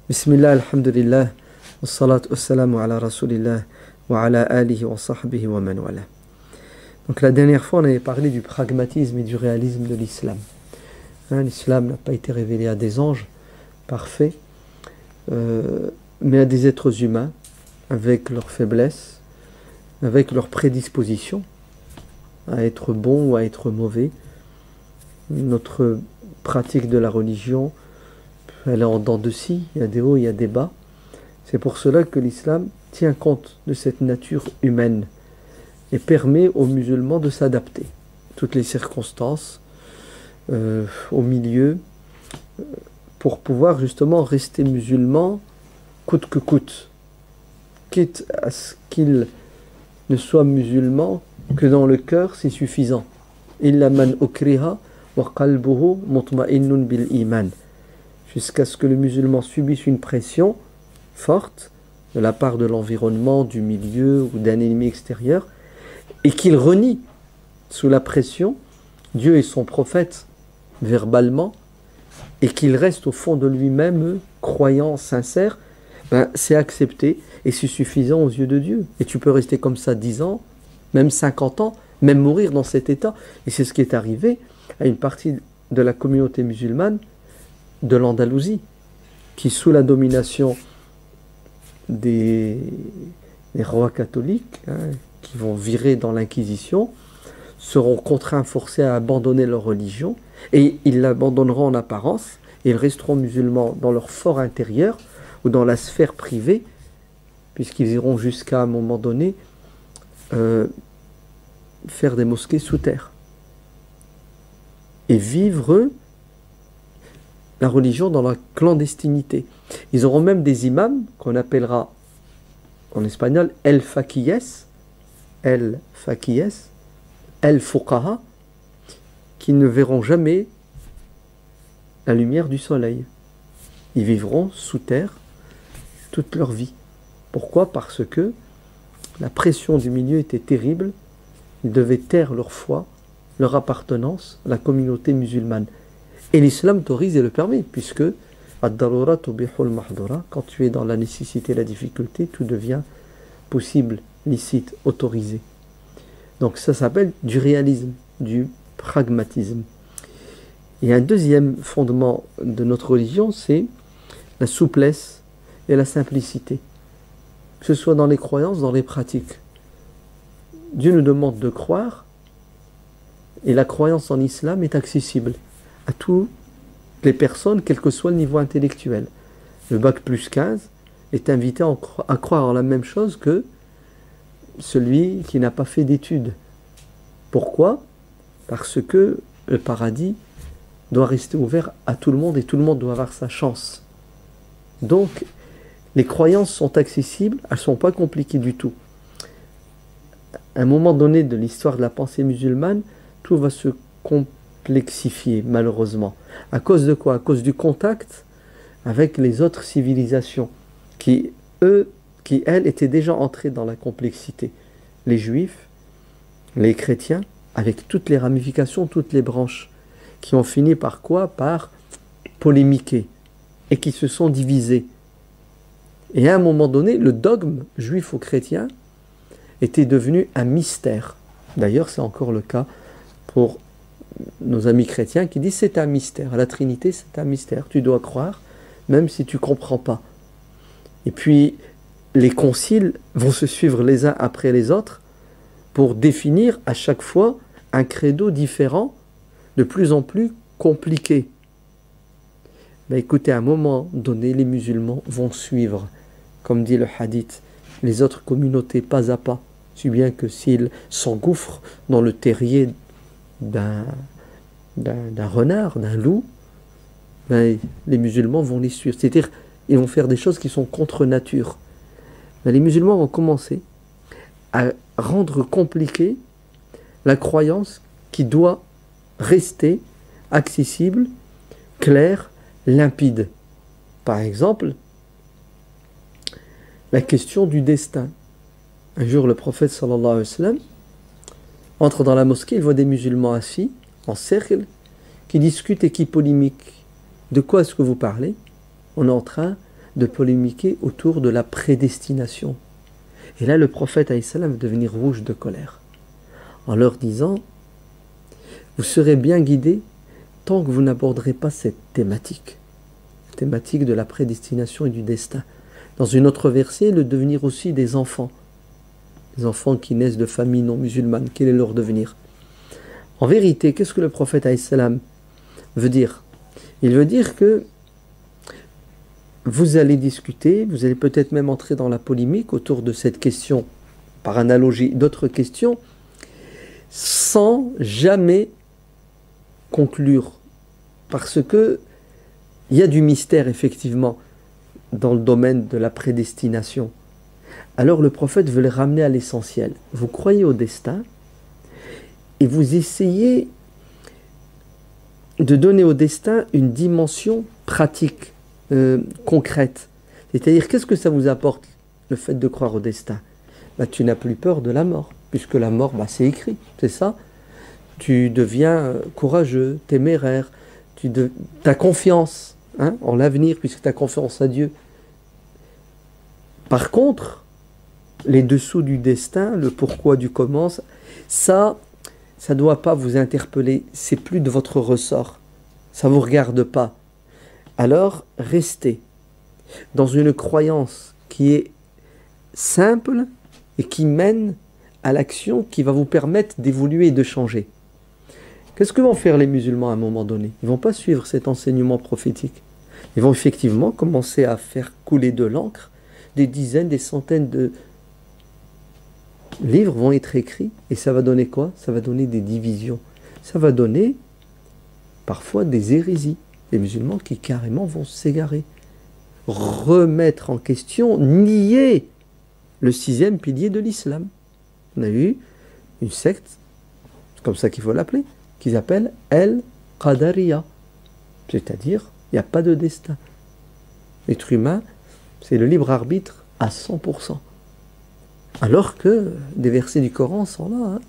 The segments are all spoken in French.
Bismillah, alhamdulillah, wa salatu wassalamu ala rasulillah, wa ala alihi wa sahbihi wa man wala. Donc la dernière fois, on avait parlé du pragmatisme et du réalisme de l'islam. L'islam n'a pas été révélé à des anges parfaits, mais à des êtres humains, avec leurs faiblesses, avec leurs prédispositions à être bons ou à être mauvais. Notre pratique de la religion, elle est en dents de scie, il y a des hauts, il y a des bas. C'est pour cela que l'islam tient compte de cette nature humaine et permet aux musulmans de s'adapter. Toutes les circonstances, au milieu, pour pouvoir justement rester musulmans coûte que coûte, quitte à ce qu'ils ne soient musulmans que dans le cœur, c'est suffisant. Illa man ukriha wa qalbuhu mutma'innun bil iman. Jusqu'à ce que le musulman subisse une pression forte de la part de l'environnement, du milieu ou d'un ennemi extérieur, et qu'il renie sous la pression Dieu et son prophète verbalement, et qu'il reste au fond de lui-même croyant, sincère, c'est accepté et c'est suffisant aux yeux de Dieu. Et tu peux rester comme ça 10 ans, même 50 ans, même mourir dans cet état. Et c'est ce qui est arrivé à une partie de la communauté musulmane de l'Andalousie, qui sous la domination des rois catholiques, qui vont virer dans l'Inquisition, seront contraints, forcés à abandonner leur religion, et ils l'abandonneront en apparence, et ils resteront musulmans dans leur fort intérieur, ou dans la sphère privée, puisqu'ils iront jusqu'à un moment donné faire des mosquées sous terre, et vivre la religion dans la clandestinité. Ils auront même des imams qu'on appellera en espagnol el faquilles, el fuqaha, qui ne verront jamais la lumière du soleil. Ils vivront sous terre toute leur vie. Pourquoi? Parce que la pression du milieu était terrible. Ils devaient taire leur foi, leur appartenance à la communauté musulmane. Et l'islam autorise et le permet, puisque quand tu es dans la nécessité et la difficulté, tout devient possible, licite, autorisé. Donc ça s'appelle du réalisme, du pragmatisme. Et un deuxième fondement de notre religion, c'est la souplesse et la simplicité. Que ce soit dans les croyances, dans les pratiques. Dieu nous demande de croire, et la croyance en islam est accessible à toutes les personnes, quel que soit le niveau intellectuel. Le bac plus 15 est invité à croire en la même chose que celui qui n'a pas fait d'études. Pourquoi? Parce que le paradis doit rester ouvert à tout le monde et tout le monde doit avoir sa chance. Donc, les croyances sont accessibles, elles ne sont pas compliquées du tout. À un moment donné de l'histoire de la pensée musulmane, tout va se complexifier, malheureusement. À cause de quoi? À cause du contact avec les autres civilisations qui, elles, étaient déjà entrées dans la complexité. Les juifs, les chrétiens, avec toutes les ramifications, toutes les branches, qui ont fini par quoi? Par polémiquer, et qui se sont divisés. Et à un moment donné, le dogme juif ou chrétien était devenu un mystère. D'ailleurs, c'est encore le cas pour nos amis chrétiens qui disent c'est un mystère. La Trinité, c'est un mystère. Tu dois croire, même si tu ne comprends pas. Et puis, les conciles vont se suivre les uns après les autres pour définir à chaque fois un credo différent, de plus en plus compliqué. Mais écoutez, à un moment donné, les musulmans vont suivre, comme dit le hadith, les autres communautés pas à pas, si bien que s'ils s'engouffrent dans le terrier d'un renard, d'un loup, les musulmans vont les suivre. C'est-à-dire, ils vont faire des choses qui sont contre nature. Les musulmans vont commencer à rendre compliquée la croyance qui doit rester accessible, claire, limpide. Par exemple, la question du destin. Un jour, le prophète sallallahu alayhi wa sallam entre dans la mosquée, il voit des musulmans assis, en cercle, qui discutent et qui polémiquent. De quoi est-ce que vous parlez? On est en train de polémiquer autour de la prédestination. Et là, le prophète alayhi salam va devenir rouge de colère, en leur disant, vous serez bien guidés tant que vous n'aborderez pas cette thématique de la prédestination et du destin. Dans une autre verset, le devenir aussi des enfants qui naissent de familles non musulmanes, quel est leur devenir? En vérité, qu'est-ce que le prophète alayhi salam veut dire? Il veut dire que vous allez discuter, vous allez peut-être même entrer dans la polémique autour de cette question, par analogie d'autres questions, sans jamais conclure. Parce que il y a du mystère, effectivement, dans le domaine de la prédestination. Alors le prophète veut les ramener à l'essentiel. Vous croyez au destin et vous essayez de donner au destin une dimension pratique, concrète. C'est-à-dire, qu'est-ce que ça vous apporte, le fait de croire au destin? Tu n'as plus peur de la mort, puisque la mort, c'est écrit, c'est ça. Tu deviens courageux, téméraire, tu as confiance en l'avenir, puisque tu as confiance à Dieu. Par contre, les dessous du destin, le pourquoi du comment, ça ne doit pas vous interpeller, c'est plus de votre ressort, ça ne vous regarde pas. Alors, restez dans une croyance qui est simple et qui mène à l'action qui va vous permettre d'évoluer et de changer. Qu'est-ce que vont faire les musulmans à un moment donné? Ils ne vont pas suivre cet enseignement prophétique. Ils vont effectivement commencer à faire couler de l'encre. Des dizaines, des centaines de livres vont être écrits. Et ça va donner quoi? Ça va donner des divisions. Ça va donner parfois des hérésies. Les musulmans qui carrément vont s'égarer. Remettre en question, nier le 6e pilier de l'islam. On a eu une secte, c'est comme ça qu'il faut l'appeler, qu'ils appellent El-Qadariya. C'est-à-dire, il n'y a pas de destin. L'être humain, c'est le libre arbitre à 100%. Alors que des versets du Coran sont là.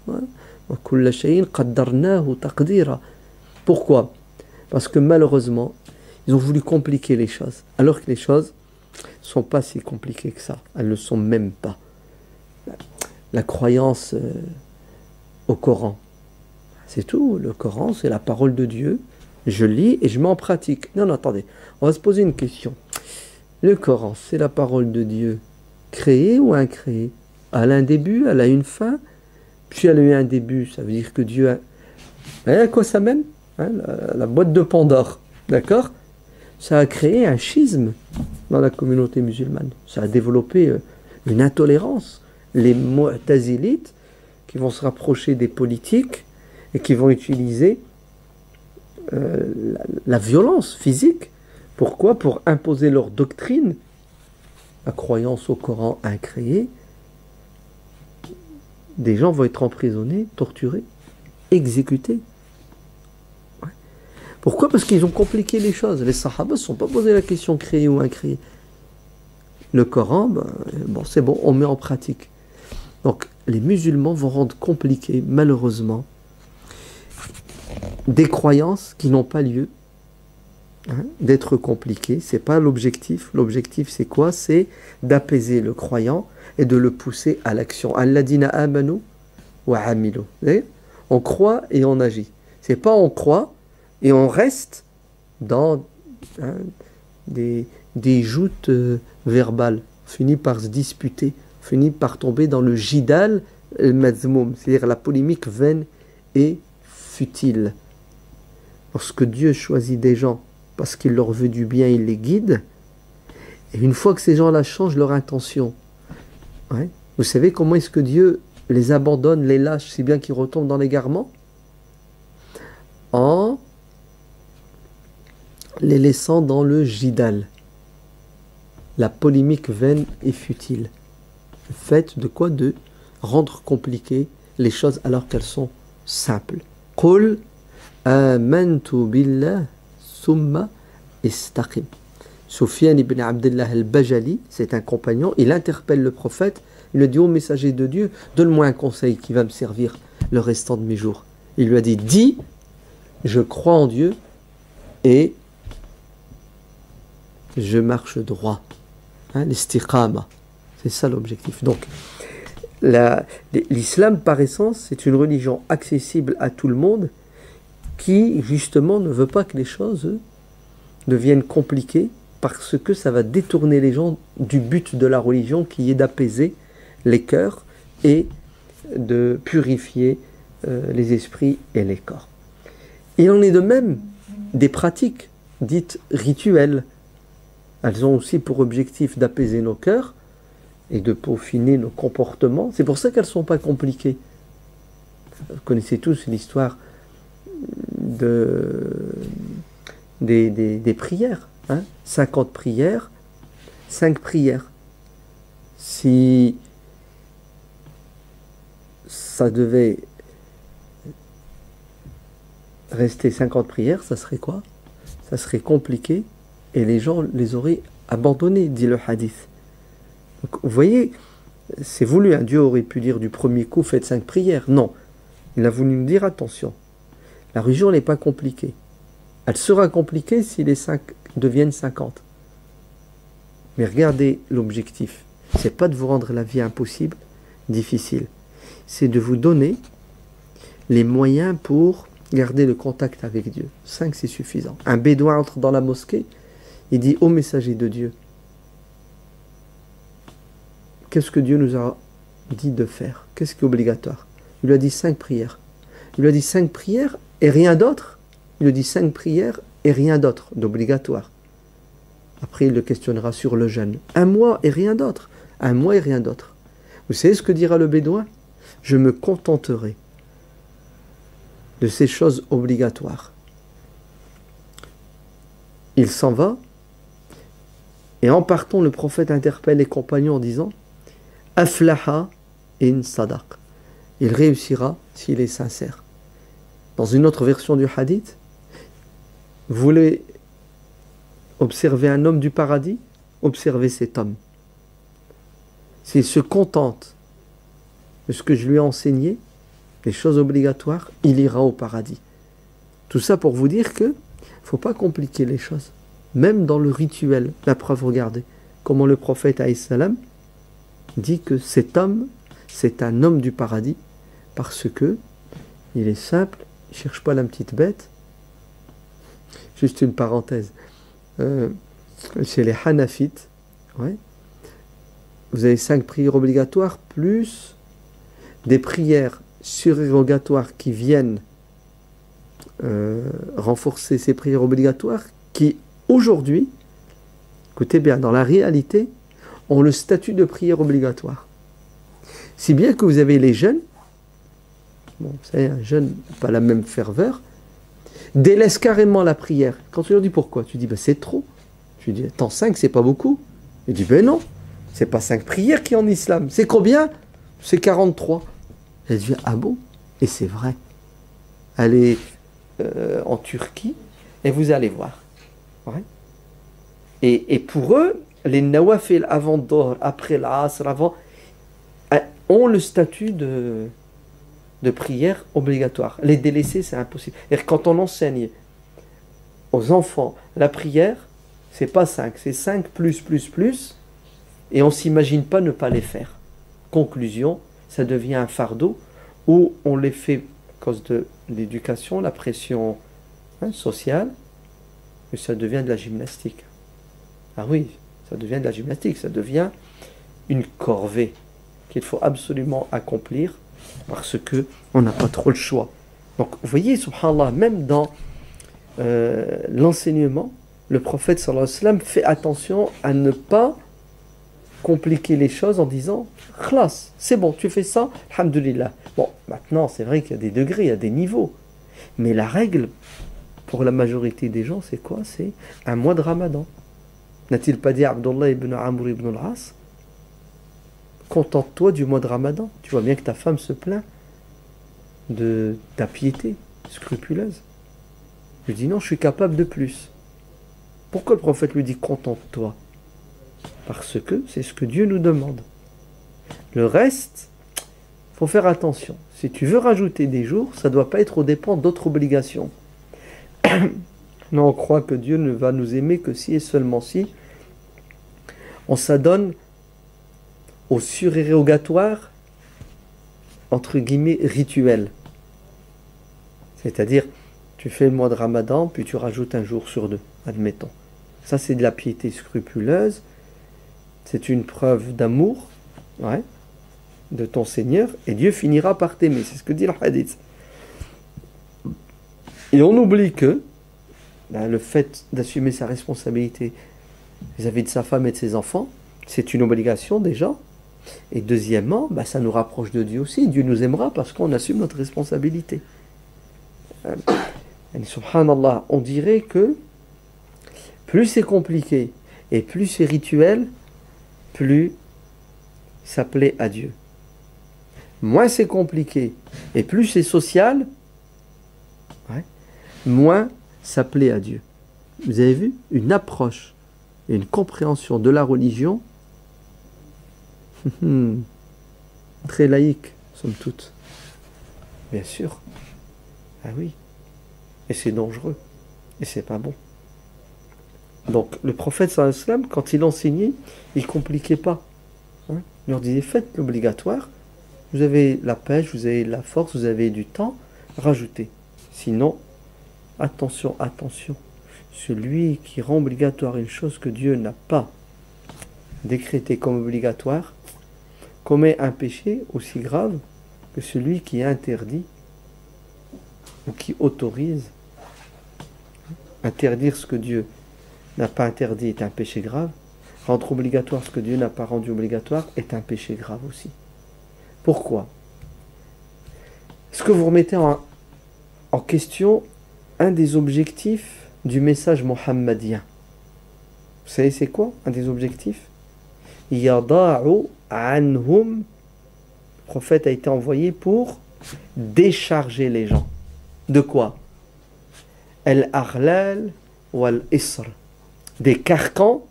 Pourquoi? Parce que malheureusement, ils ont voulu compliquer les choses. Alors que les choses ne sont pas si compliquées que ça. Elles ne le sont même pas. La croyance au Coran, c'est tout. Le Coran, c'est la parole de Dieu. Je lis et je mets en pratique. Non, attendez. On va se poser une question. Le Coran, c'est la parole de Dieu créée ou incréée? Elle a un début, elle a une fin. Puis elle a eu un début, ça veut dire que Dieu a... à quoi ça mène? La boîte de Pandore. D'accord? Ça a créé un schisme dans la communauté musulmane. Ça a développé une intolérance. Les mu'tazilites qui vont se rapprocher des politiques et qui vont utiliser la violence physique. Pourquoi? Pour imposer leur doctrine, la croyance au Coran incréé. Des gens vont être emprisonnés, torturés, exécutés. Ouais. Pourquoi? Parce qu'ils ont compliqué les choses. Les Sahaba ne se sont pas posé la question créée ou incréée. Le Coran, c'est bon, on met en pratique. Donc, les musulmans vont rendre compliqué, malheureusement, des croyances qui n'ont pas lieu d'être compliquées. Ce n'est pas l'objectif. L'objectif, c'est quoi? C'est d'apaiser le croyant et de le pousser à l'action. Alladina amanu wa amilu. On croit et on agit. C'est pas on croit et on reste dans des joutes verbales. On finit par se disputer. On finit par tomber dans le jidal al-mazmoum, c'est-à-dire la polémique vaine et futile. Lorsque Dieu choisit des gens parce qu'il leur veut du bien, il les guide. Et une fois que ces gens-là changent leur intention, vous savez comment est-ce que Dieu les abandonne, les lâche, si bien qu'ils retombent dans l'égarement? En les laissant dans le jidal. La polémique vaine et futile. Le fait de quoi? De rendre compliquées les choses alors qu'elles sont simples. Qul amantu billah summa istaqim. Soufiane ibn Abdullah al-Bajali, c'est un compagnon, il interpelle le prophète, il lui dit: ô messager de Dieu, donne-moi un conseil qui va me servir le restant de mes jours. Il lui a dit: dis, je crois en Dieu et je marche droit. Hein, l'istiqama. C'est ça l'objectif. Donc, l'islam, par essence, c'est une religion accessible à tout le monde qui, justement, ne veut pas que les choses deviennent compliquées parce que ça va détourner les gens du but de la religion qui est d'apaiser les cœurs et de purifier les esprits et les corps. Il en est de même des pratiques dites rituelles. Elles ont aussi pour objectif d'apaiser nos cœurs et de peaufiner nos comportements. C'est pour ça qu'elles ne sont pas compliquées. Vous connaissez tous l'histoire des prières. Hein? 50 prières, 5 prières. Si ça devait rester 50 prières, ça serait quoi? Ça serait compliqué et les gens les auraient abandonnés, dit le hadith. Donc, vous voyez, c'est voulu. Hein? Dieu aurait pu dire du premier coup, faites 5 prières. Non, il a voulu nous dire, attention, la religion n'est pas compliquée. Elle sera compliquée si les 5 deviennent 50. Mais regardez l'objectif. C'est pas de vous rendre la vie impossible, difficile. C'est de vous donner les moyens pour garder le contact avec Dieu. 5, c'est suffisant. Un bédouin entre dans la mosquée, il dit, ô messager de Dieu, qu'est-ce que Dieu nous a dit de faire? Qu'est-ce qui est obligatoire? Il lui a dit 5 prières. Il lui a dit 5 prières et rien d'autre. Il lui dit 5 prières et rien d'autre d'obligatoire. Après, il le questionnera sur le jeûne. 1 mois et rien d'autre. 1 mois et rien d'autre. Vous savez ce que dira le bédouin? Je me contenterai de ces choses obligatoires. Il s'en va, et en partant, le prophète interpelle les compagnons en disant Aflaha in sadaq. Il réussira s'il est sincère. Dans une autre version du hadith, vous voulez observer un homme du paradis? Observez cet homme. S'il se contente de ce que je lui ai enseigné, les choses obligatoires, il ira au paradis. Tout ça pour vous dire que il ne faut pas compliquer les choses. Même dans le rituel, la preuve, regardez, comment le prophète alayhi salam dit que cet homme, c'est un homme du paradis, parce que il est simple, il ne cherche pas la petite bête. Juste une parenthèse. Chez les Hanafites, ouais, vous avez 5 prières obligatoires, plus des prières surérogatoires qui viennent renforcer ces prières obligatoires, qui aujourd'hui, écoutez bien, dans la réalité, ont le statut de prière obligatoire. Si bien que vous avez les jeunes, bon, vous savez, un jeune n'a pas la même ferveur, délaisse carrément la prière. Quand tu leur dis pourquoi, tu dis ben, c'est trop. Tu dis attends, 5 c'est pas beaucoup. Il dit ben non, c'est pas 5 prières qui en islam. C'est combien? C'est 43. Elle dit ah bon? Et c'est vrai. Allez en Turquie et vous allez voir. Ouais. Et pour eux, les nawafil avant Dohr, après l'Asr, avant, ont le statut de prière obligatoire. Les délaisser, c'est impossible. Et quand on enseigne aux enfants la prière, c'est pas 5, c'est 5 plus, et on ne s'imagine pas ne pas les faire. Conclusion, ça devient un fardeau où on les fait à cause de l'éducation, la pression sociale, et ça devient de la gymnastique. Ah oui, ça devient de la gymnastique, ça devient une corvée qu'il faut absolument accomplir parce qu'on n'a pas trop le choix. Donc vous voyez, subhanallah, même dans l'enseignement, le prophète sallallahu alayhi wa sallam fait attention à ne pas compliquer les choses en disant « Khlas, c'est bon, tu fais ça, alhamdulillah ». Bon, maintenant, c'est vrai qu'il y a des degrés, il y a des niveaux. Mais la règle, pour la majorité des gens, c'est quoi? C'est un mois de Ramadan. N'a-t-il pas dit Abdullah ibn Amr ibn al-As? Contente-toi du mois de Ramadan. Tu vois bien que ta femme se plaint de ta piété scrupuleuse. Je dis non, je suis capable de plus. Pourquoi le prophète lui dit contente-toi? Parce que c'est ce que Dieu nous demande. Le reste, il faut faire attention. Si tu veux rajouter des jours, ça ne doit pas être aux dépens d'autres obligations. Non, on croit que Dieu ne va nous aimer que si et seulement si On s'adonne au surérogatoire, entre guillemets, rituel. C'est-à-dire, tu fais le mois de Ramadan, puis tu rajoutes un jour sur 2, admettons. Ça, c'est de la piété scrupuleuse. C'est une preuve d'amour, ouais, de ton Seigneur, et Dieu finira par t'aimer. C'est ce que dit le hadith. Et on oublie que le fait d'assumer sa responsabilité vis-à-vis de sa femme et de ses enfants, c'est une obligation déjà. Et deuxièmement, ça nous rapproche de Dieu aussi. Dieu nous aimera parce qu'on assume notre responsabilité. Subhanallah, on dirait que plus c'est compliqué et plus c'est rituel, plus ça plaît à Dieu. Moins c'est compliqué et plus c'est social, ouais, moins ça plaît à Dieu. Vous avez vu une approche et une compréhension de la religion très laïque, somme toute. Bien sûr. Ah oui. Et c'est dangereux. Et c'est pas bon. Donc, le prophète sallallahu alayhi wa sallam, quand il enseignait, il ne compliquait pas. Hein? Il leur disait, faites l'obligatoire. Vous avez la pêche, vous avez la force, vous avez du temps. Rajoutez. Sinon, attention, attention. Celui qui rend obligatoire une chose que Dieu n'a pas décrétée comme obligatoire commet un péché aussi grave que celui qui interdit ou qui autorise. Interdire ce que Dieu n'a pas interdit est un péché grave. Rendre obligatoire ce que Dieu n'a pas rendu obligatoire est un péché grave aussi. Pourquoi? Est-ce que vous remettez en question un des objectifs du message mohammadien? Vous savez c'est quoi un des objectifs? Yada'u anhum. Le prophète a été envoyé pour décharger les gens. De quoi? Al-aghlal wal-isr. Des carcans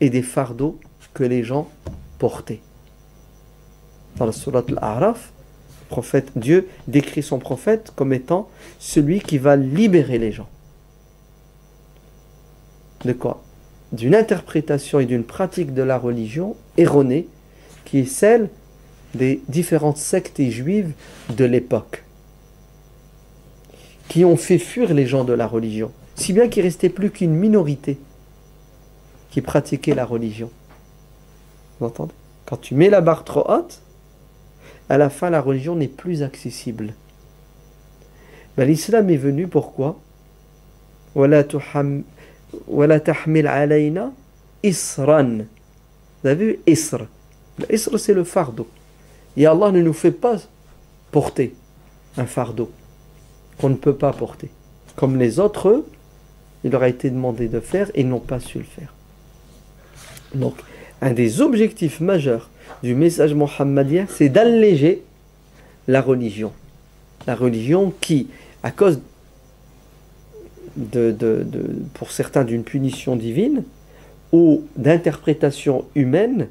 et des fardeaux que les gens portaient. Dans la sourate Al-A'raf, Dieu décrit son prophète comme étant celui qui va libérer les gens. De quoi? D'une interprétation et d'une pratique de la religion erronée qui est celle des différentes sectes juives de l'époque qui ont fait fuir les gens de la religion, si bien qu'il ne restait plus qu'une minorité qui pratiquait la religion. Vous entendez? Quand tu mets la barre trop haute, à la fin la religion n'est plus accessible. L'islam est venu pourquoi? Wala tahmil alayna isran. Vous avez vu isr? L'isr c'est le fardeau. Et Allah ne nous fait pas porter un fardeau qu'on ne peut pas porter. Comme les autres, eux, il leur a été demandé de faire et ils n'ont pas su le faire. Donc, un des objectifs majeurs du message mohammadien, c'est d'alléger la religion. La religion qui, à cause pour certains d'une punition divine ou d'interprétation humaine,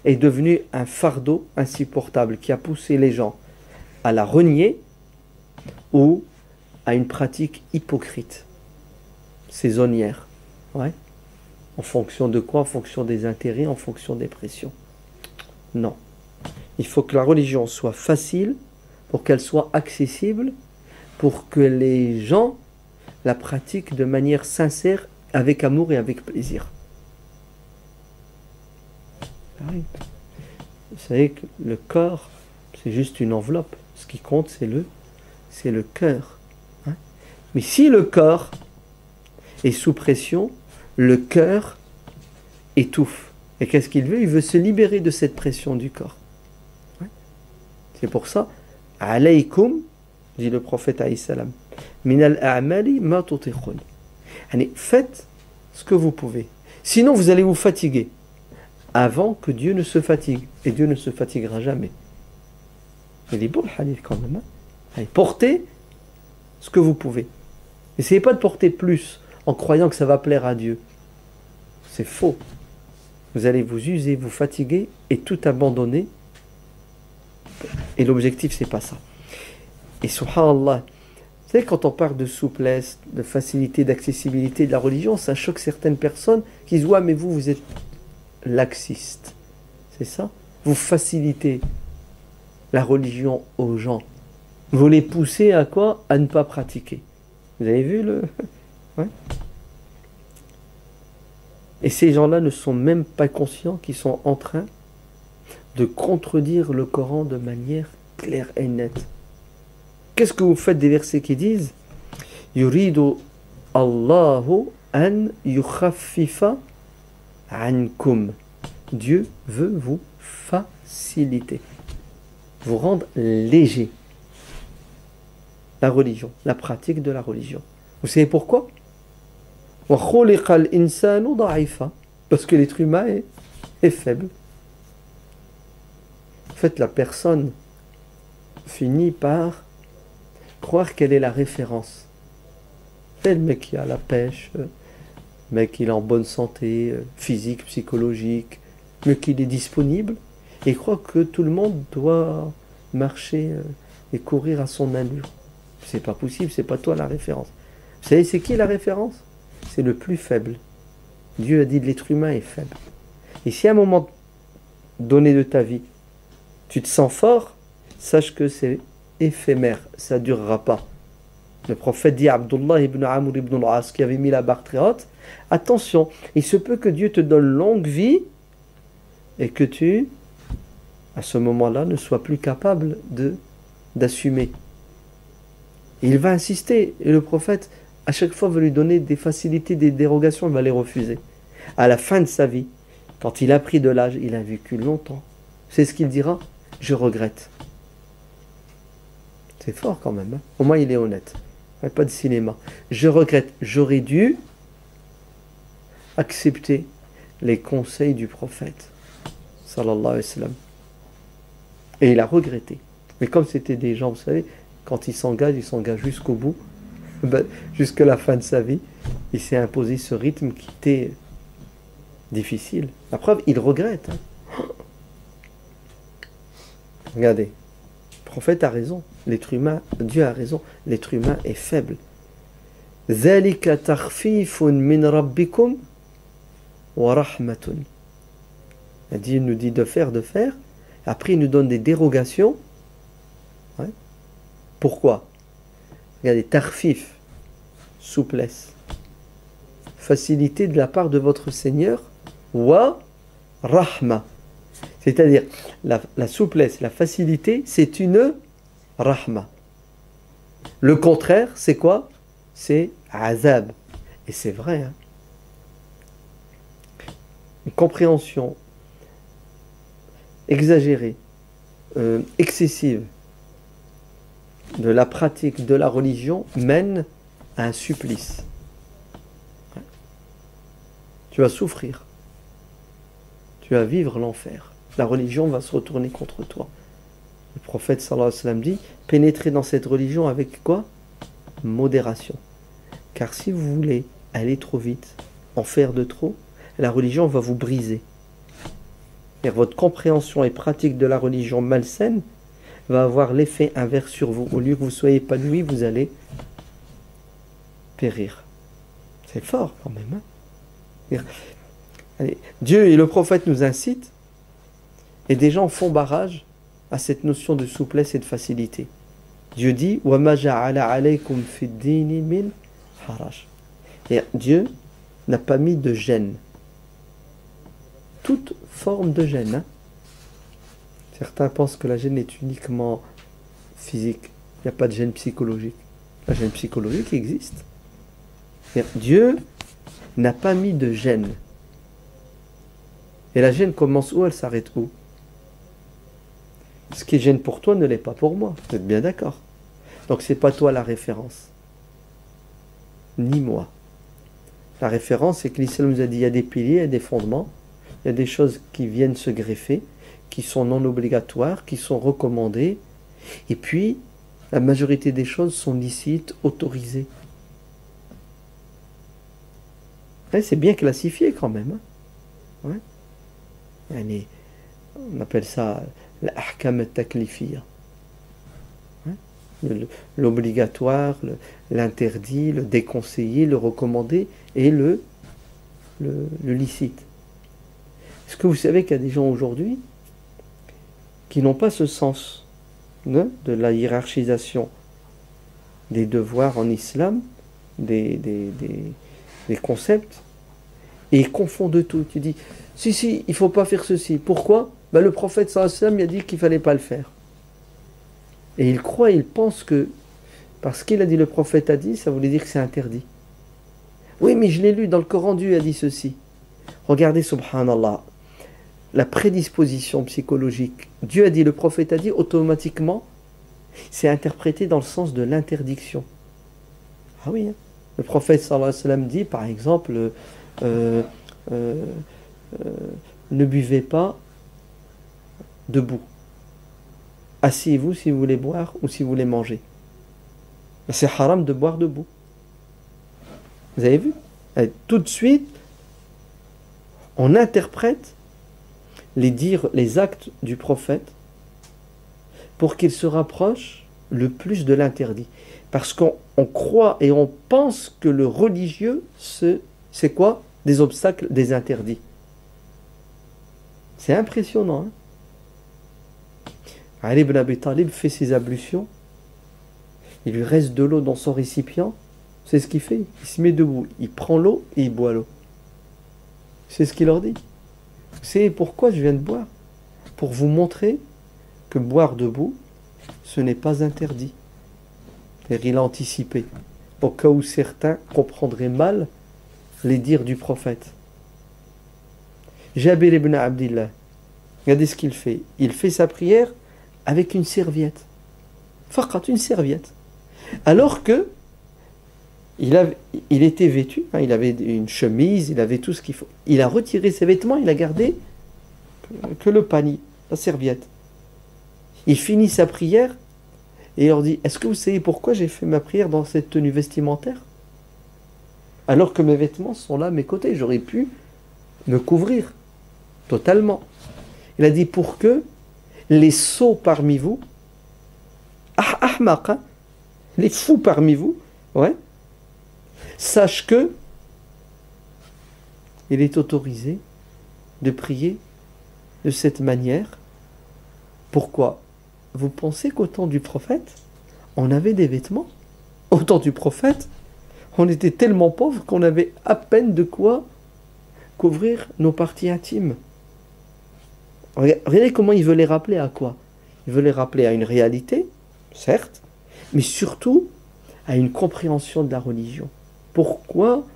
est devenue un fardeau insupportable qui a poussé les gens à la renier ou à une pratique hypocrite, saisonnière. Ouais. En fonction de quoi? En fonction des intérêts, en fonction des pressions. Non. Il faut que la religion soit facile pour qu'elle soit accessible, pour que les gens la pratiquent de manière sincère, avec amour et avec plaisir. Oui. Vous savez que le corps, c'est juste une enveloppe. Ce qui compte, c'est le cœur. Hein? Mais si le corps est sous pression, le cœur étouffe. Et qu'est-ce qu'il veut? Il veut se libérer de cette pression du corps. Ouais. C'est pour ça, alaykum, dit le prophète alayhi salam, min al-a'mali ma tutiqun. Faites ce que vous pouvez. Sinon, vous allez vous fatiguer avant que Dieu ne se fatigue. Et Dieu ne se fatiguera jamais. Il est beau le hadith quand même. Hein? Allez, portez ce que vous pouvez. N'essayez pas de porter plus en croyant que ça va plaire à Dieu. C'est faux. Vous allez vous user, vous fatiguer et tout abandonner. Et l'objectif, c'est pas ça. Et subhanallah, vous savez, quand on parle de souplesse, de facilité, d'accessibilité de la religion, ça choque certaines personnes qui disent « Ouais, mais vous êtes laxiste. C'est ça? Vous facilitez la religion aux gens. Vous les poussez à quoi? À ne pas pratiquer. Vous avez vu le... Ouais. Et ces gens-là ne sont même pas conscients qu'ils sont en train de contredire le Coran de manière claire et nette. Qu'est-ce que vous faites des versets qui disent Yuridu Allahu an yukhaffifa ankum. Dieu veut vous faciliter, vous rendre léger la religion, la pratique de la religion. Vous savez pourquoi? Parce que l'être humain est faible. En fait, la personne finit par croire qu'elle est la référence. C'est le mec qui a la pêche, le mec qui est en bonne santé, physique, psychologique, mais qu'il est disponible, et croit que tout le monde doit marcher et courir à son allure. C'est pas possible, c'est pas toi la référence. Vous savez, c'est qui la référence? C'est le plus faible. Dieu a dit que l'être humain est faible. Et si à un moment donné de ta vie, tu te sens fort, sache que c'est éphémère, ça ne durera pas. Le prophète dit à Abdullah ibn Amr ibn al-As qui avait mis la barre très haute, attention, il se peut que Dieu te donne longue vie et que tu, à ce moment-là, ne sois plus capable d'assumer. Il va insister, et le prophète, à chaque fois, va lui donner des facilités, des dérogations, il va les refuser. À la fin de sa vie, quand il a pris de l'âge, il a vécu longtemps. C'est ce qu'il dira, je regrette. C'est fort quand même, hein. Au moins il est honnête. Pas de cinéma. Je regrette, j'aurais dû accepter les conseils du prophète, sallallahu alayhi wa sallam. Et il a regretté. Mais comme c'était des gens, vous savez, quand ils s'engagent jusqu'au bout, jusqu'à la fin de sa vie, il s'est imposé ce rythme qui était difficile. La preuve, il regrette. Hein. Regardez, le prophète a raison, l'être humain, Dieu a raison, l'être humain est faible. ذَلِكَ تَخْفِيفٌ مِّن رَبِّكُمْ وَرَحْمَةٌ. Dieu nous dit de faire, après il nous donne des dérogations. Ouais. Pourquoi? Regardez, tarfif, souplesse, facilité de la part de votre Seigneur, wa rahma. C'est-à-dire, la souplesse, la facilité, c'est une rahma. Le contraire, c'est quoi? C'est azab. Et c'est vrai. Hein? Une compréhension exagérée, excessive de la pratique de la religion mène à un supplice. Tu vas souffrir. Tu vas vivre l'enfer. La religion va se retourner contre toi. Le prophète sallallahu alayhi wa sallam dit, pénétrez dans cette religion avec quoi? Modération. Car si vous voulez aller trop vite, en faire de trop, la religion va vous briser. Et votre compréhension et pratique de la religion malsaine va avoir l'effet inverse sur vous. Au lieu que vous soyez épanoui, vous allez périr. C'est fort quand même. Hein? Allez, Dieu et le prophète nous incitent et des gens font barrage à cette notion de souplesse et de facilité. Dieu dit وَمَا جَعَلَ عَلَيْكُمْ فِي الدِّينِ مِنْ حَرَجٍ. Et Dieu n'a pas mis de gêne. Toute forme de gêne. Hein? Certains pensent que la gêne est uniquement physique. Il n'y a pas de gêne psychologique. La gêne psychologique existe. Dieu n'a pas mis de gêne. Et la gêne commence où? Elle s'arrête où? Ce qui est gêne pour toi ne l'est pas pour moi. Vous êtes bien d'accord? Donc c'est pas toi la référence. Ni moi. La référence, c'est que l'islam nous a dit il y a des piliers, il y a des fondements, il y a des choses qui viennent se greffer, qui sont non obligatoires, qui sont recommandées, et puis la majorité des choses sont licites, autorisées. Ouais, c'est bien classifié quand même. Hein? Ouais. On appelle ça l'ahkam al-taklifiyya. L'obligatoire, l'interdit, le déconseillé, le recommandé et le licite. Est-ce que vous savez qu'il y a des gens aujourd'hui qui n'ont pas ce sens de la hiérarchisation des devoirs en islam, des concepts, et ils confondent tout. Tu dis, si, il ne faut pas faire ceci. Pourquoi? Le prophète sallallahu alayhi wa sallam il a dit qu'il ne fallait pas le faire. Et il croit, il pense que parce qu'il a dit le prophète a dit, ça voulait dire que c'est interdit. Oui, mais je l'ai lu dans le Coran, Dieu a dit ceci. Regardez, subhanallah, la prédisposition psychologique. Dieu a dit, le prophète a dit, automatiquement, c'est interprété dans le sens de l'interdiction. Ah oui, hein. Le prophète sallallahu alayhi wa sallam dit, par exemple, ne buvez pas debout. Asseyez-vous si vous voulez boire ou si vous voulez manger. C'est haram de boire debout. Vous avez vu? Tout de suite, on interprète les dires, les actes du prophète pour qu'il se rapproche le plus de l'interdit. Parce qu'on croit et on pense que le religieux, c'est quoi? Des obstacles, des interdits. C'est impressionnant. Ali ibn Abi Talib fait ses ablutions. Il lui reste de l'eau dans son récipient. C'est ce qu'il fait. Il se met debout. Il prend l'eau et il boit l'eau. C'est ce qu'il leur dit. Vous savez pourquoi je viens de boire? Pour vous montrer que boire debout, ce n'est pas interdit. C'est-à-dire, il a anticipé. Au cas où certains comprendraient mal les dires du prophète. Jabir ibn Abdillah, regardez ce qu'il fait. Il fait sa prière avec une serviette. Faqat, une serviette. Alors que il était vêtu, il avait une chemise, il avait tout ce qu'il faut. Il a retiré ses vêtements, il a gardé que le panier, la serviette. Il finit sa prière et il leur dit, est-ce que vous savez pourquoi j'ai fait ma prière dans cette tenue vestimentaire? Alors que mes vêtements sont là à mes côtés, j'aurais pu me couvrir totalement. Il a dit, pour que les sots parmi vous, ahmaq, les fous parmi vous, sachent que il est autorisé de prier de cette manière. Pourquoi? Vous pensez qu'au temps du prophète, on avait des vêtements? Au temps du prophète, on était tellement pauvres qu'on avait à peine de quoi couvrir nos parties intimes. Regardez comment il veut les rappeler à quoi? Il veut les rappeler à une réalité, certes, mais surtout à une compréhension de la religion. Pourquoi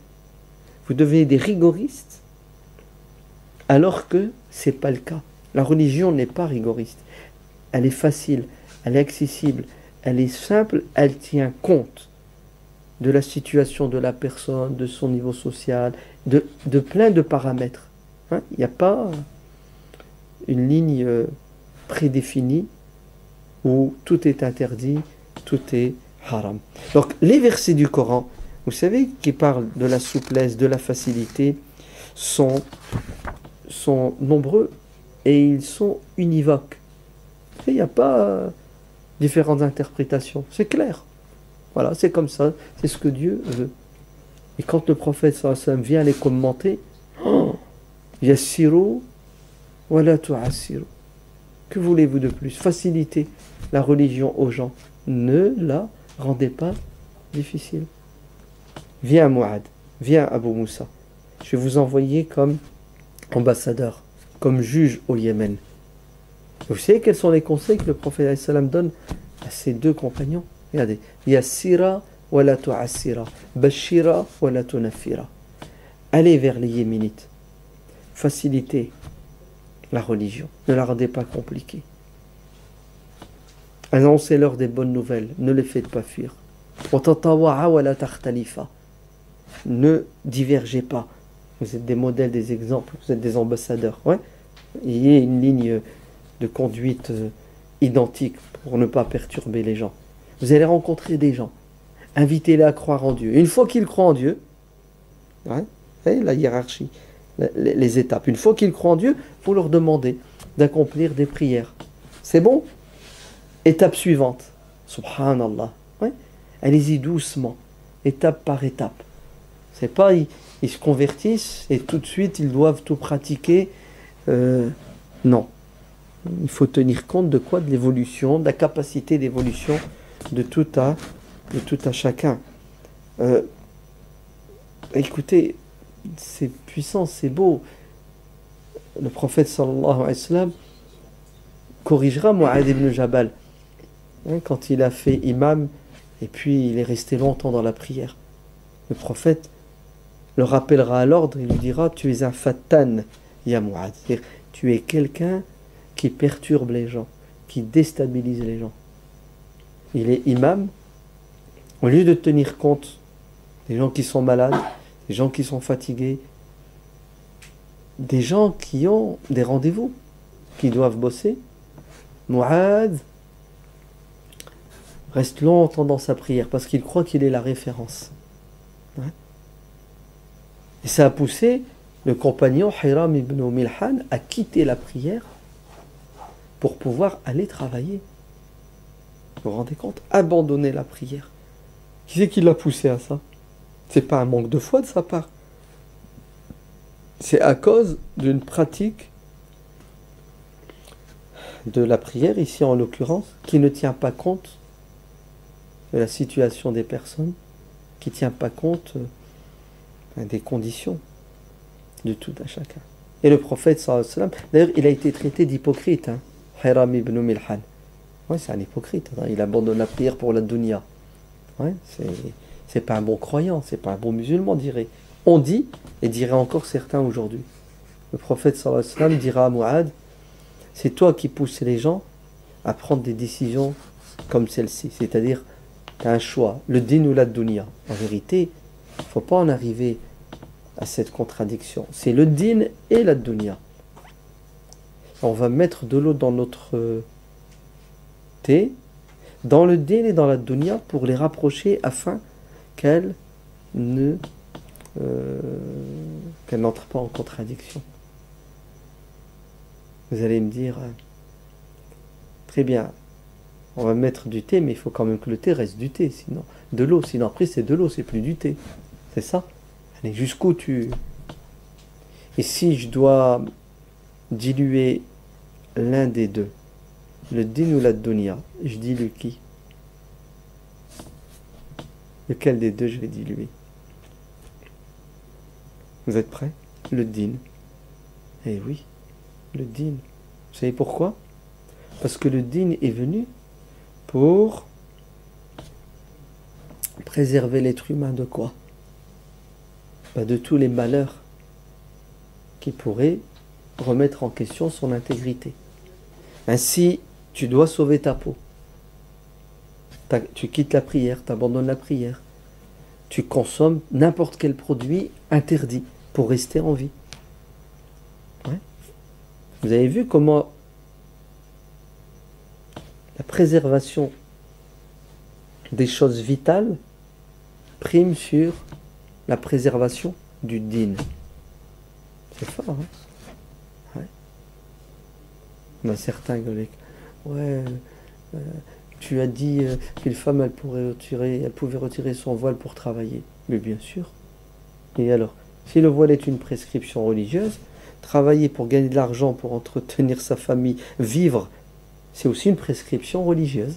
vous devenez des rigoristes alors que ce n'est pas le cas? La religion n'est pas rigoriste. Elle est facile, elle est accessible, elle est simple, elle tient compte de la situation de la personne, de son niveau social, de plein de paramètres. Il n'y a pas une ligne prédéfinie où tout est interdit, tout est haram. Donc les versets du Coran, vous savez, qui parlent de la souplesse, de la facilité, sont nombreux et ils sont univoques. Il n'y a pas différentes interprétations, c'est clair. Voilà, c'est comme ça, c'est ce que Dieu veut. Et quand le prophète sallallahu alayhi wa sallam vient les commenter, yassiru wa la tu'assiru. Que voulez-vous de plus? Facilitez la religion aux gens. Ne la rendez pas difficile. Viens Mu'ad, viens Abu Moussa. Je vais vous envoyer comme ambassadeur, comme juge au Yémen. Vous savez quels sont les conseils que le prophète sallam donne à ses deux compagnons? Regardez, yassira wa la tu'assira, bashira wa la tunaffira. Allez vers les Yéménites. Facilitez la religion. Ne la rendez pas compliquée. Annoncez-leur des bonnes nouvelles. Ne les faites pas fuir. Ne divergez pas. Vous êtes des modèles, des exemples. Vous êtes des ambassadeurs. Il y a une ligne de conduite identique pour ne pas perturber les gens. Vous allez rencontrer des gens. Invitez-les à croire en Dieu. Une fois qu'ils croient en Dieu, la hiérarchie, les étapes. Une fois qu'ils croient en Dieu, il faut leur demander d'accomplir des prières. C'est bon? Étape suivante. Subhanallah. Allez-y doucement, étape par étape. C'est pas ils se convertissent et tout de suite ils doivent tout pratiquer Non. Il faut tenir compte de quoi? De l'évolution, de la capacité d'évolution de tout à chacun. Écoutez, c'est puissant, c'est beau. Le prophète sallallahu alayhi wa sallam corrigera Mu'adh ibn Jabal quand il a fait imam et puis il est resté longtemps dans la prière. Le prophète le rappellera à l'ordre, il lui dira: tu es un fattan, ya Mu'adh. C'est-à-dire, tu es quelqu'un qui perturbe les gens, qui déstabilise les gens. Il est imam, au lieu de tenir compte des gens qui sont malades, des gens qui sont fatigués, des gens qui ont des rendez-vous, qui doivent bosser, Mu'adh reste longtemps dans sa prière parce qu'il croit qu'il est la référence. Ouais. Et ça a poussé le compagnon Hiram ibn Milhan à quitter la prière pour pouvoir aller travailler. Vous vous rendez compte? Abandonner la prière. Qui c'est qui l'a poussé à ça? C'est pas un manque de foi de sa part. C'est à cause d'une pratique de la prière, ici en l'occurrence, qui ne tient pas compte de la situation des personnes, qui ne tient pas compte des conditions de tout à chacun. Et le prophète, sallallahu alayhi wa sallam, d'ailleurs, il a été traité d'hypocrite, Hiram ibn Milhan. Ouais, c'est un hypocrite, il abandonne la prière pour la dunya. Ouais, c'est pas un bon croyant, c'est pas un bon musulman, dirait. On dit, et dirait encore certains aujourd'hui. Le prophète sallallahu alayhi wa sallam dira à Mu'adh: c'est toi qui pousses les gens à prendre des décisions comme celle-ci. C'est-à-dire, tu as un choix, le din ou la dunya. En vérité, il ne faut pas en arriver à cette contradiction. C'est le din et la dunya. On va mettre de l'eau dans notre thé, dans le din et dans la dunya, pour les rapprocher afin qu'elles n'entrent pas en contradiction. Vous allez me dire, très bien, on va mettre du thé, mais il faut quand même que le thé reste du thé, sinon de l'eau, sinon après c'est de l'eau, c'est plus du thé. C'est ça? Allez, jusqu'où tu... Et si je dois diluer l'un des deux, le din ou la dunya, je dilue qui? Lequel des deux je vais diluer? Vous êtes prêts? Le din. Eh oui, le din. Vous savez pourquoi? Parce que le din est venu pour préserver l'être humain de quoi? De tous les malheurs qui pourraient remettre en question son intégrité. Ainsi, tu dois sauver ta peau. Tu quittes la prière, tu abandonnes la prière. Tu consommes n'importe quel produit interdit pour rester en vie. Ouais. Vous avez vu comment la préservation des choses vitales prime sur la préservation du din. C'est fort, hein? Ouais. On a certains qui tu as dit qu'une femme elle pouvait retirer son voile pour travailler. Mais bien sûr. Et alors, si le voile est une prescription religieuse, travailler pour gagner de l'argent, pour entretenir sa famille, vivre, c'est aussi une prescription religieuse.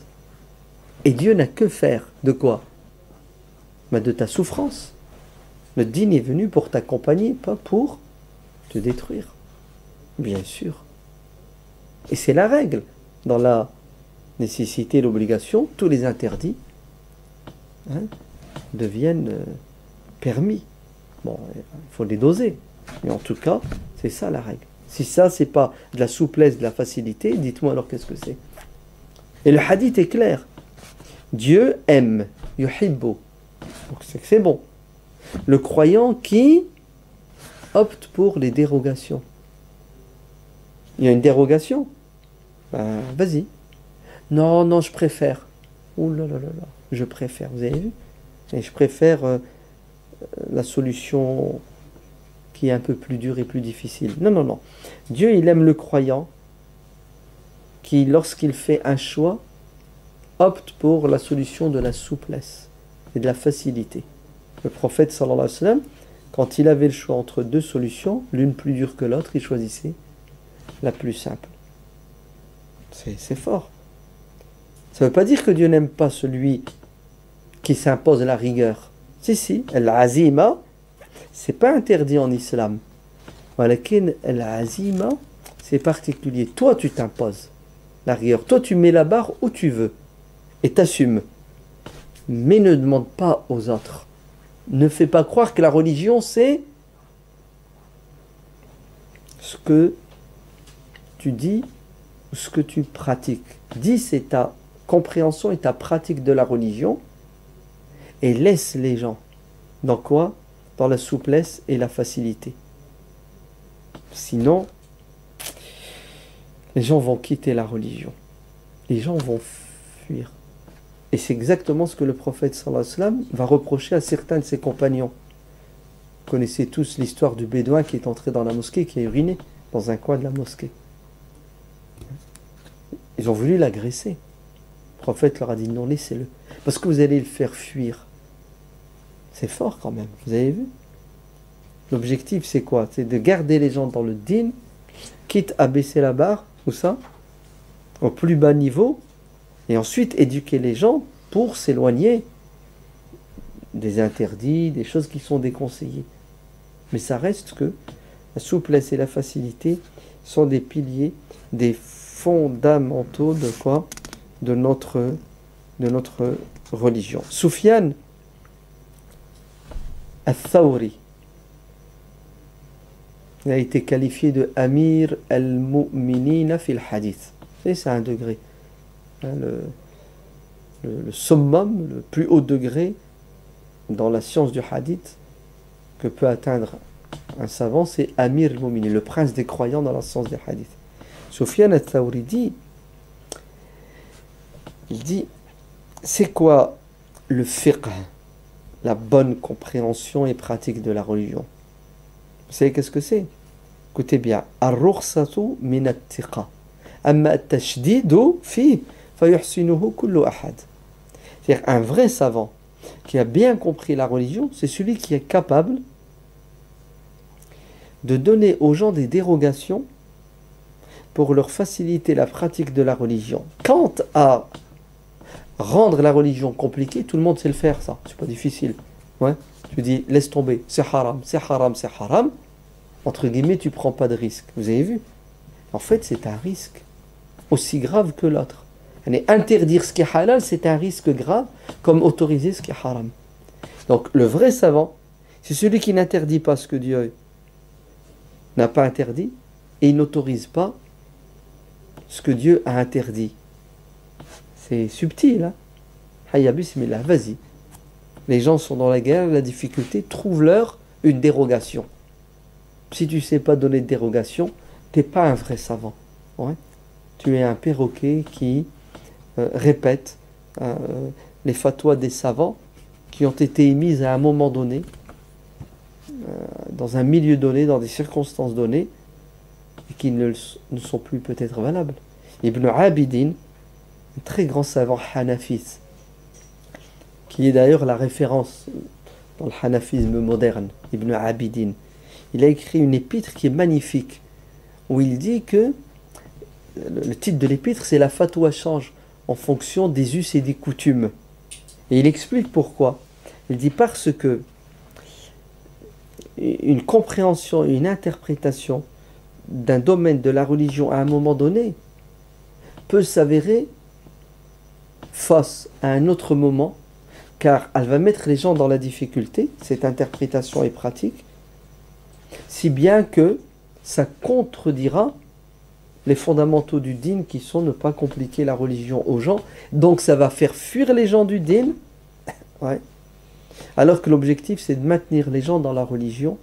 Et Dieu n'a que faire de quoi? De ta souffrance. Le din est venu pour t'accompagner, pas pour te détruire. Bien sûr. Et c'est la règle. Dans la nécessité et l'obligation, tous les interdits deviennent permis. Bon, il faut les doser. Mais en tout cas, c'est ça la règle. Si ça, c'est pas de la souplesse, de la facilité, dites-moi alors qu'est-ce que c'est? Et le hadith est clair. Dieu aime, yuhibbu. Donc c'est que c'est bon. Le croyant qui opte pour les dérogations. Il y a une dérogation. Vas-y. Non, je préfère. Ouh là là là là. Je préfère, vous avez vu? Et je préfère la solution qui est un peu plus dure et plus difficile. Non. Dieu, il aime le croyant qui, lorsqu'il fait un choix, opte pour la solution de la souplesse et de la facilité. Le prophète, sallallahu alayhi wa sallam, quand il avait le choix entre deux solutions, l'une plus dure que l'autre, il choisissait la plus simple. C'est fort. Ça ne veut pas dire que Dieu n'aime pas celui qui s'impose la rigueur. Si, l'azima, c'est pas interdit en islam. Walakin l'azima, c'est particulier. Toi, tu t'imposes la rigueur. Toi, tu mets la barre où tu veux et t'assumes. Mais ne demande pas aux autres. Ne fais pas croire que la religion, c'est ce que tu dis ou ce que tu pratiques. Dis, c'est ta compréhension et ta pratique de la religion, et laisse les gens. Dans quoi? Dans la souplesse et la facilité. Sinon, les gens vont quitter la religion. Les gens vont fuir. Et c'est exactement ce que le prophète sallallahu alayhi wa sallam va reprocher à certains de ses compagnons. Vous connaissez tous l'histoire du bédouin qui est entré dans la mosquée, qui a uriné dans un coin de la mosquée. Ils ont voulu l'agresser. Le prophète leur a dit non, laissez-le. Parce que vous allez le faire fuir. C'est fort quand même, vous avez vu? L'objectif c'est quoi? C'est de garder les gens dans le din, quitte à baisser la barre, ou ça, au plus bas niveau, et ensuite éduquer les gens pour s'éloigner des interdits, des choses qui sont déconseillées. Mais ça reste que la souplesse et la facilité sont des piliers, des fondamentaux de quoi? De notre religion. Soufiane al-Thawri a été qualifié de Amir al-Mu'minina fil hadith. C'est un degré. Le summum, le plus haut degré dans la science du hadith que peut atteindre un savant, c'est Amir al-Mu'minin, le prince des croyants dans la science du hadith. Soufiane al-Thawri dit, c'est quoi le fiqh, la bonne compréhension et pratique de la religion? Vous savez qu'est-ce que c'est? Écoutez bien. Ar-rukhsatu min at-tiqa. Amma at-tashdidu fi fayuhsinuhu kullu ahad. C'est-à-dire un vrai savant qui a bien compris la religion, c'est celui qui est capable de donner aux gens des dérogations pour leur faciliter la pratique de la religion. Quant à rendre la religion compliquée, tout le monde sait le faire, ça. C'est pas difficile. Ouais. Tu dis, laisse tomber, c'est haram, c'est haram, c'est haram. Entre guillemets, tu prends pas de risque. Vous avez vu? En fait, c'est un risque aussi grave que l'autre. Interdire ce qui est halal, c'est un risque grave, comme autoriser ce qui est haram. Donc, le vrai savant, c'est celui qui n'interdit pas ce que Dieu n'a pas interdit, et il n'autorise pas ce que Dieu a interdit. C'est subtil, hein? Hayya bismillah, vas-y. Les gens sont dans la guerre, la difficulté, trouve-leur une dérogation. Si tu ne sais pas donner de dérogation, tu n'es pas un vrai savant. Ouais? Tu es un perroquet qui répète les fatwas des savants qui ont été émises à un moment donné, dans un milieu donné, dans des circonstances données, et qui ne sont plus peut-être valables. Ibn Abidin, un très grand savant hanafiste, qui est d'ailleurs la référence dans le hanafisme moderne, Ibn Abidin. Il a écrit une épître qui est magnifique, où il dit que le titre de l'épître, c'est la fatwa change en fonction des us et des coutumes. Et il explique pourquoi. Il dit parce que une compréhension, une interprétation d'un domaine de la religion à un moment donné peut s'avérer fausse à un autre moment, car elle va mettre les gens dans la difficulté, cette interprétation est pratique, si bien que ça contredira les fondamentaux du din qui sont ne pas compliquer la religion aux gens, donc ça va faire fuir les gens du din, ouais. Alors que l'objectif c'est de maintenir les gens dans la religion.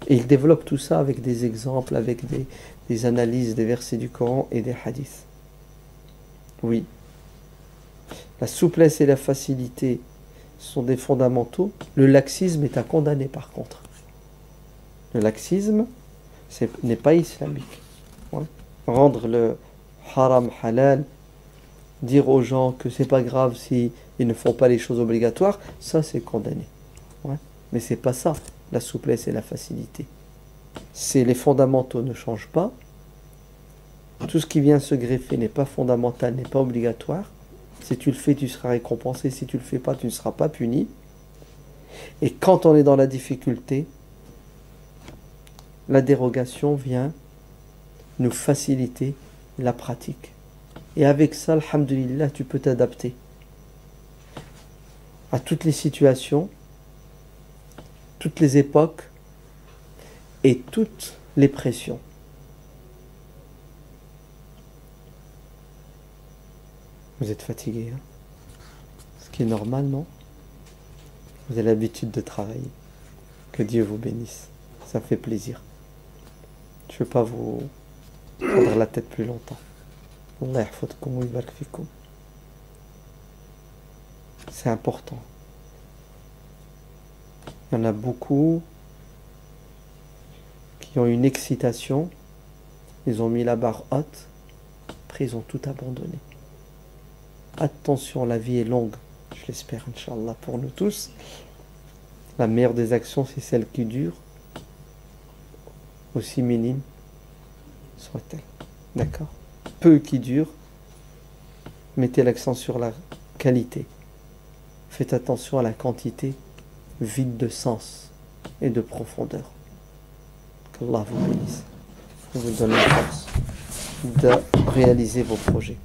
Et il développe tout ça avec des exemples, avec des analyses des versets du Coran et des hadiths. Oui. La souplesse et la facilité sont des fondamentaux. Le laxisme est à condamner par contre. Le laxisme n'est pas islamique. Ouais. Rendre le haram halal, dire aux gens que c'est pas grave si ils ne font pas les choses obligatoires, ça c'est condamné. Ouais. Mais c'est pas ça, la souplesse et la facilité. c'est les fondamentaux ne changent pas. Tout ce qui vient se greffer n'est pas fondamental, n'est pas obligatoire. Si tu le fais, tu seras récompensé. Si tu ne le fais pas, tu ne seras pas puni. Et quand on est dans la difficulté, la dérogation vient nous faciliter la pratique. Et avec ça, alhamdulillah, tu peux t'adapter à toutes les situations, toutes les époques et toutes les pressions. Vous êtes fatigué, hein? Ce qui est normal, non? Vous avez l'habitude de travailler. Que Dieu vous bénisse. Ça fait plaisir. Je ne veux pas vous prendre la tête plus longtemps. Allah yahfadkoum wa yubarak fikoum. C'est important. Il y en a beaucoup qui ont une excitation, ils ont mis la barre haute, après ils ont tout abandonné. Attention, la vie est longue, je l'espère, Inch'Allah, pour nous tous. La meilleure des actions, c'est celle qui dure, aussi minime soit-elle. D'accord? Peu qui dure, mettez l'accent sur la qualité. Faites attention à la quantité vide de sens et de profondeur. Qu'Allah vous bénisse. Vous donne la force de réaliser vos projets.